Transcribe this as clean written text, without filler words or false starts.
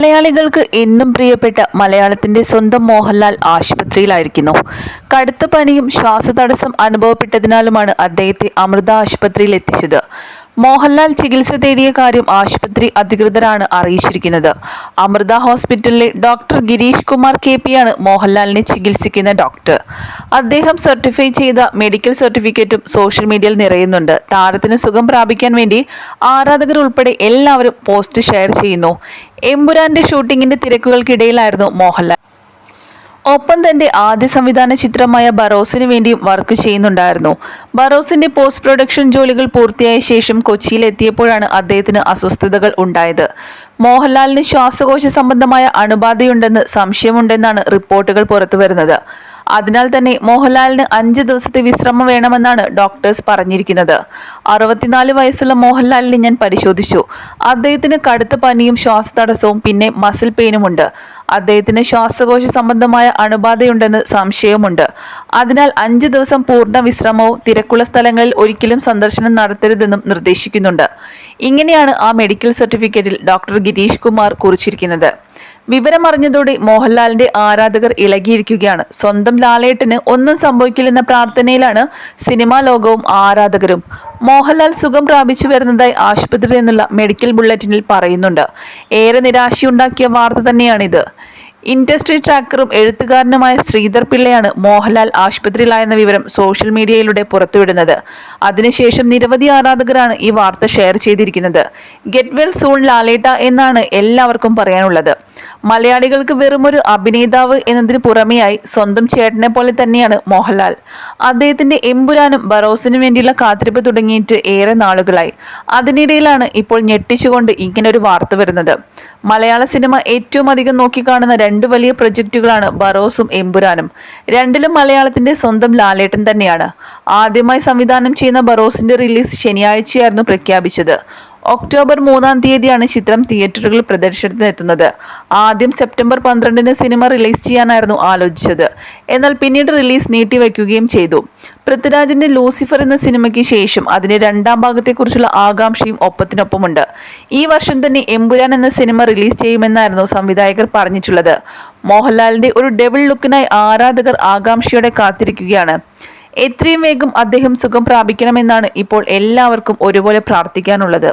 മലയാളികൾക്ക് എന്നും പ്രിയപ്പെട്ട മലയാളത്തിന്റെ സ്വന്തം മോഹൻലാൽ ആശുപത്രിയിലായിരിക്കുന്നു. കടുത്ത പനിയും ശ്വാസതടസ്സം അനുഭവപ്പെട്ടതിനാലുമാണ് അദ്ദേഹത്തെ അമൃത ആശുപത്രിയിൽ എത്തിച്ചത്. മോഹൻലാൽ ചികിത്സ തേടിയ കാര്യം ആശുപത്രി അധികൃതരാണ് അറിയിച്ചിരിക്കുന്നത്. അമൃത ഹോസ്പിറ്റലിലെ ഡോക്ടർ ഗിരീഷ് കുമാർ KP ആണ് മോഹൻലാലിനെ ചികിത്സിക്കുന്ന ഡോക്ടർ. അദ്ദേഹം സർട്ടിഫൈ ചെയ്ത മെഡിക്കൽ സർട്ടിഫിക്കറ്റും സോഷ്യൽ മീഡിയയിൽ നിറയുന്നുണ്ട്. താരത്തിന് സുഖം പ്രാപിക്കാൻ വേണ്ടി ആരാധകർ ഉൾപ്പെടെ എല്ലാവരും പോസ്റ്റ് ഷെയർ ചെയ്യുന്നു. എമ്പുരാന്റെ ഷൂട്ടിങ്ങിന്റെ തിരക്കുകൾക്കിടയിലായിരുന്നു മോഹൻലാൽ. ഒപ്പം തന്റെ ആദ്യ സംവിധാന ചിത്രമായ ബറോസിന് വേണ്ടിയും വർക്ക് ചെയ്യുന്നുണ്ടായിരുന്നു. ബറോസിന്റെ പോസ്റ്റ് പ്രൊഡക്ഷൻ ജോലികൾ പൂർത്തിയായ ശേഷം കൊച്ചിയിലെത്തിയപ്പോഴാണ് അദ്ദേഹത്തിന് അസ്വസ്ഥതകൾ ഉണ്ടായത്. മോഹൻലാലിന് ശ്വാസകോശ സംബന്ധമായ അണുബാധയുണ്ടെന്ന് സംശയമുണ്ടെന്നാണ് റിപ്പോർട്ടുകൾ പുറത്തുവരുന്നത്. അതിനാൽ തന്നെ മോഹൻലാലിന് 5 ദിവസത്തെ വിശ്രമം വേണമെന്നാണ് ഡോക്ടേഴ്സ് പറഞ്ഞിരിക്കുന്നത്. 64 വയസ്സുള്ള മോഹൻലാലിനെ ഞാൻ പരിശോധിച്ചു. അദ്ദേഹത്തിന് കടുത്ത പനിയും ശ്വാസതടസ്സവും പിന്നെ മസിൽ പെയിനുമുണ്ട്. അദ്ദേഹത്തിന് ശ്വാസകോശ സംബന്ധമായ അണുബാധയുണ്ടെന്ന് സംശയമുണ്ട്. അതിനാൽ 5 ദിവസം പൂർണ്ണ വിശ്രമവും തിരക്കുള്ള സ്ഥലങ്ങളിൽ ഒരിക്കലും സന്ദർശനം നടത്തരുതെന്നും നിർദ്ദേശിക്കുന്നുണ്ട്. ഇങ്ങനെയാണ് ആ മെഡിക്കൽ സർട്ടിഫിക്കറ്റിൽ ഡോക്ടർ ഗിരീഷ് കുമാർ കുറിച്ചിരിക്കുന്നത്. വിവരമറിഞ്ഞതോടെ മോഹൻലാലിന്റെ ആരാധകർ ഇളകിയിരിക്കുകയാണ്. സ്വന്തം ലാലേട്ടന് ഒന്നും സംഭവിക്കില്ലെന്ന പ്രാർത്ഥനയിലാണ് സിനിമാ ലോകവും ആരാധകരും. മോഹൻലാൽ സുഖം പ്രാപിച്ചു വരുന്നതായി ആശുപത്രിയിൽ നിന്നുള്ള മെഡിക്കൽ ബുള്ളറ്റിനിൽ പറയുന്നുണ്ട്. ഏറെ നിരാശയുണ്ടാക്കിയ വാർത്ത തന്നെയാണിത്. ഇൻഡസ്ട്രി ട്രാക്കറും എഴുത്തുകാരനുമായ ശ്രീധർ പിള്ളയാണ് മോഹൻലാൽ ആശുപത്രിയിലായെന്ന വിവരം സോഷ്യൽ മീഡിയയിലൂടെ പുറത്തുവിടുന്നത്. അതിനുശേഷം നിരവധി ആരാധകരാണ് ഈ വാർത്ത ഷെയർ ചെയ്തിരിക്കുന്നത്. ഗെറ്റ് വെൽ സൂൺ ലാലേട്ട എന്നാണ് എല്ലാവർക്കും പറയാനുള്ളത്. മലയാളികൾക്ക് വെറുമൊരു അഭിനേതാവ് എന്നതിന് പുറമെയായി സ്വന്തം ചേട്ടനെ പോലെ തന്നെയാണ് മോഹൻലാൽ. അദ്ദേഹത്തിന്റെ എമ്പുരാനും ബറോസിനും വേണ്ടിയുള്ള കാത്തിരിപ്പ് തുടങ്ങിയിട്ട് ഏറെ നാളുകളായി. അതിനിടയിലാണ് ഇപ്പോൾ ഞെട്ടിച്ചുകൊണ്ട് ഇങ്ങനൊരു വാർത്ത വരുന്നത്. മലയാള സിനിമ ഏറ്റവും അധികം നോക്കിക്കാണുന്ന 2 വലിയ പ്രൊജക്റ്റുകളാണ് ബറോസും എമ്പുരാനും. രണ്ടിലും മലയാളത്തിന്റെ സ്വന്തം ലാലേട്ടൻ തന്നെയാണ്. ആദ്യമായി സംവിധാനം ചെയ്യുന്ന ബറോസിന്റെ റിലീസ് ശനിയാഴ്ചയായിരുന്നു പ്രഖ്യാപിച്ചത്. ഒക്ടോബർ 3-ാം തീയതിയാണ് ചിത്രം തിയേറ്ററുകളിൽ പ്രദർശനത്തിനെത്തുന്നത്. ആദ്യം സെപ്റ്റംബർ 12-ന് സിനിമ റിലീസ് ചെയ്യാനായിരുന്നു ആലോചിച്ചത്. എന്നാൽ പിന്നീട് റിലീസ് നീട്ടിവെക്കുകയും ചെയ്തു. പൃഥ്വിരാജിന്റെ ലൂസിഫർ എന്ന സിനിമയ്ക്ക് ശേഷം അതിന്റെ 2ാം ഭാഗത്തെക്കുറിച്ചുള്ള ആകാംക്ഷയും ഒപ്പത്തിനൊപ്പമുണ്ട്. ഈ വർഷം തന്നെ എമ്പുരാൻ എന്ന സിനിമ റിലീസ് ചെയ്യുമെന്നായിരുന്നു സംവിധായകർ പറഞ്ഞിട്ടുള്ളത്. മോഹൻലാലിന്റെ ഒരു ഡബിൾ ലുക്കിനായി ആരാധകർ ആകാംക്ഷയോടെ കാത്തിരിക്കുകയാണ്. എത്രയും വേഗം അദ്ദേഹം സുഖം പ്രാപിക്കണമെന്നാണ് ഇപ്പോൾ എല്ലാവർക്കും ഒരുപോലെ പ്രാർത്ഥിക്കാനുള്ളത്.